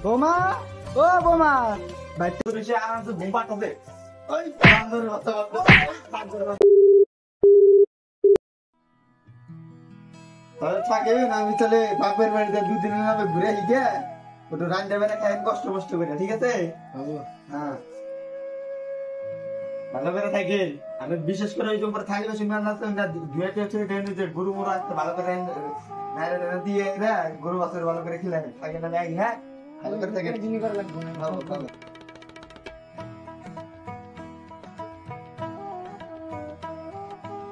বোমা, ও বোমা, বাইতে পুলিশে আরামসে ঘুম পাঠাবে। ওই বান্দরের বাচ্চা বান্দরের বাচ্চা। তাহলে থাকেন, আমি তাহলে বাপের বাড়িতে দুদিনের নামে ঘুরে হিগে ওটা রান্না বেড়া খাই কষ্ট কষ্ট করে, ঠিক আছে? হ্যাঁ, ভালো করে থাকেন। আমি বিশেষ করে ওই উপরে থাকলে শুনবেন না দুয়েটে হচ্ছে গরু মোড়া আসতে ভালো করে দিয়ে গরু বাছুর ভালো করে খেলেন থাকেন। আমি হ্যাঁ ভালো করে থাকেন। ভালো ভালো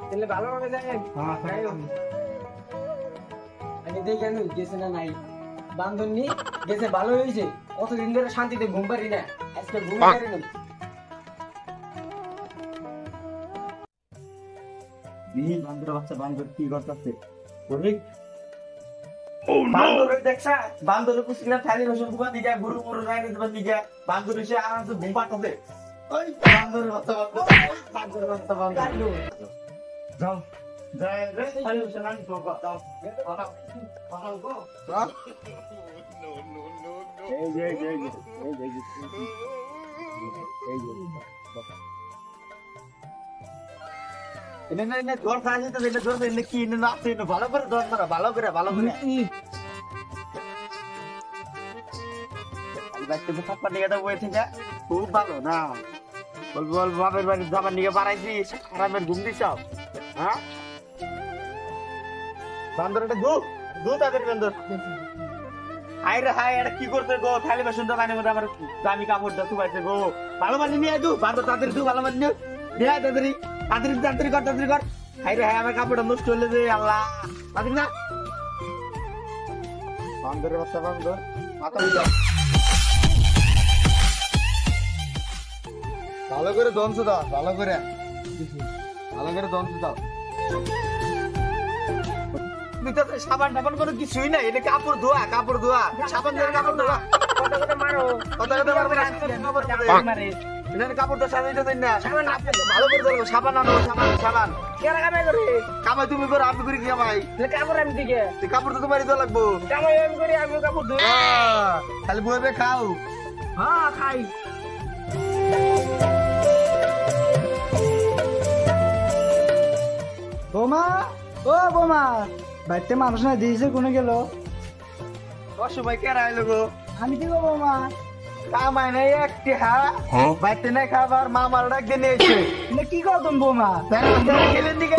তাহলে ভালোভাবে যাই। আমি দেখে নি গেছে না নাই বান্ধব নি গেছে, ভালো হয়েছে। কতদিন ধরে শান্তিতে ঘুম পারি না, আজকে ঘুম পারি না। বান্দর বাচ্চা বান্দর কি করতেছে বান্দরের দেখছা বান্দরের কুচিরা থালি বসে দোকান দিকে গরু মরু রাইনে দোকান দিকে বান্দর এসে আরামসে ঘুম পাঠাবে। ওই বান্দরের বাচ্চা বান্দরের বাচ্চা বান্দর যাও যাই রে থালি বসে নানি তো যাও পাঠাও গো এই যে এনে দর খাইছে তো এনে দর এনে কি এনে নাচতে এনে ভালো করে দর মারা ভালো করে বাইতে তো থাপ্পা নিয়ে দাও ওই থেকে খুব ভালো না বলবো বাপের বাড়ি যাবার নিয়ে বাড়াইছি আরামের ঘুম দিছাও। হ্যাঁ বান্দরটা গো তাদের বান্দর হাই রে হাই, এটা কি করতে গো? খালি বাসনটা মানে মধ্যে আমার দামি কাপড়টা শুকাইছে গো। ভালো মানে নিয়ে দু বান্দর তাদের দু ভালো মানে নিয়ে তাড়াতাড়ি কর। হাই রে হাই, আমার কাপড়টা নষ্ট হলে যে আল্লাহ তাড়াতাড়ি না। বান্দরের বাচ্চা বান্দর মাথা বুঝা ভালো করে দংশ দাও, ভালো করে দংশ দাও। সাবান টাবান কোনো কিছুই নাই, এটা কাপড় ধোয়া সাবান দিয়ে কাপড় ধোয়া। কথা মারবে না, কাপড়টা সাজাইতে দেন না। ভালো করে ধরবো, সাবান আনো, সাবান কামাই তুমি করো, আমি করি কামাই। কাপড় আমি দিকে কাপড় তো তোমারই তো লাগবো, কামাই আমি করি, আমি কাপড় ধুই। খালি বইবে খাও। হ্যাঁ খাই। বোমা, ও বোমা, বাড়িতে মানুষ না দিয়েছে কোনে গেল? অসময় কেরা আইলো গো? আমি কি গো বোমা? কামাই নাই একটি বাড়িতে নাই খাবার, মামার ডাক দিয়ে নিয়েছে। কি কর তুমি বোমা? খেলেন দিকে